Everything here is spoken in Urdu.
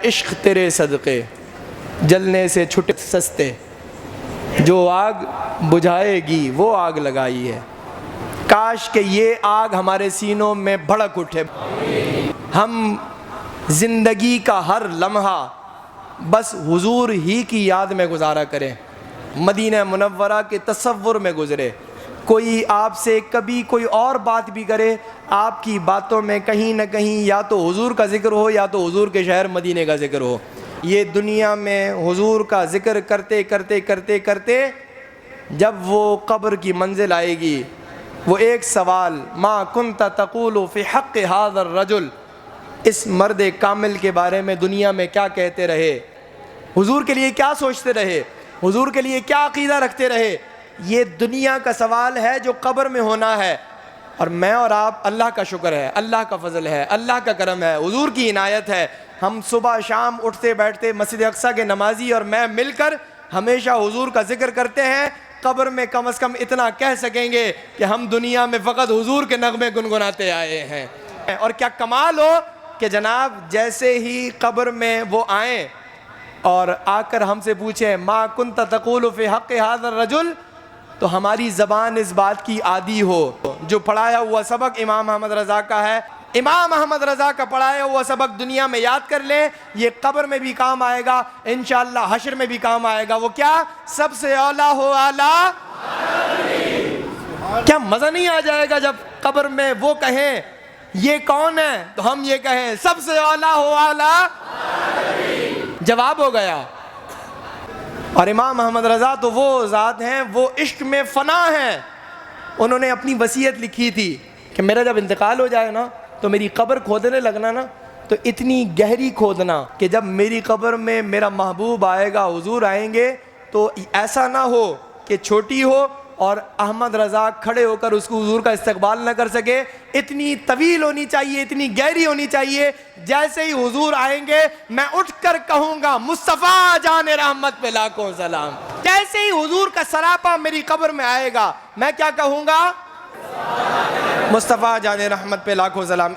عشق تیرے صدقے جلنے سے چھٹے سستے، جو آگ بجھائے گی وہ آگ لگائی ہے، کاش کہ یہ آگ ہمارے سینوں میں بھڑک اٹھے، ہم زندگی کا ہر لمحہ بس حضور ہی کی یاد میں گزارا کریں، مدینہ منورہ کے تصور میں گزرے، کوئی آپ سے کبھی کوئی اور بات بھی کرے، آپ کی باتوں میں کہیں نہ کہیں یا تو حضور کا ذکر ہو یا تو حضور کے شہر مدینے کا ذکر ہو۔ یہ دنیا میں حضور کا ذکر کرتے کرتے کرتے کرتے جب وہ قبر کی منزل آئے گی، وہ ایک سوال، ما کنت تقول فی حق ھذا الرجل، اس مرد کامل کے بارے میں دنیا میں کیا کہتے رہے، حضور کے لیے کیا سوچتے رہے، حضور کے لیے کیا عقیدہ رکھتے رہے، یہ دنیا کا سوال ہے جو قبر میں ہونا ہے۔ اور میں اور آپ، اللہ کا شکر ہے، اللہ کا فضل ہے، اللہ کا کرم ہے، حضور کی عنایت ہے، ہم صبح شام اٹھتے بیٹھتے مسجد اقصیٰ کے نمازی اور میں مل کر ہمیشہ حضور کا ذکر کرتے ہیں، قبر میں کم از کم اتنا کہہ سکیں گے کہ ہم دنیا میں فقط حضور کے نغمے گنگناتے آئے ہیں۔ اور کیا کمال ہو کہ جناب جیسے ہی قبر میں وہ آئیں اور آ کر ہم سے پوچھیں ما کنت تقول فی حق ھذا الرجل، تو ہماری زبان اس بات کی عادی ہو، جو پڑھایا ہوا سبق امام احمد رضا کا ہے، امام احمد رضا کا پڑھایا ہوا سبق دنیا میں یاد کر لیں، یہ قبر میں بھی کام آئے گا، انشاءاللہ حشر میں بھی کام آئے گا۔ وہ کیا؟ سب سے اولیٰ ہو اعلیٰ، کیا مزہ نہیں آ جائے گا جب قبر میں وہ کہیں یہ کون ہے تو ہم یہ کہیں سب سے اولیٰ ہو اعلیٰ، جواب ہو گیا۔ اور امام احمد رضا تو وہ ذات ہیں، وہ عشق میں فنا ہیں، انہوں نے اپنی وصیت لکھی تھی کہ میرا جب انتقال ہو جائے نا تو میری قبر کھودنے لگنا نا تو اتنی گہری کھودنا کہ جب میری قبر میں میرا محبوب آئے گا، حضور آئیں گے تو ایسا نہ ہو کہ چھوٹی ہو اور احمد رضا کھڑے ہو کر اس کو حضور کا استقبال نہ کر سکے، اتنی طویل ہونی چاہیے، اتنی گہری ہونی چاہیے، جیسے ہی حضور آئیں گے میں اٹھ کر کہوں گا مصطفیٰ جان رحمت پہ لاکھوں سلام، جیسے ہی حضور کا سراپا میری قبر میں آئے گا میں کیا کہوں گا؟ مصطفیٰ جان رحمت پہ لاکھوں سلام۔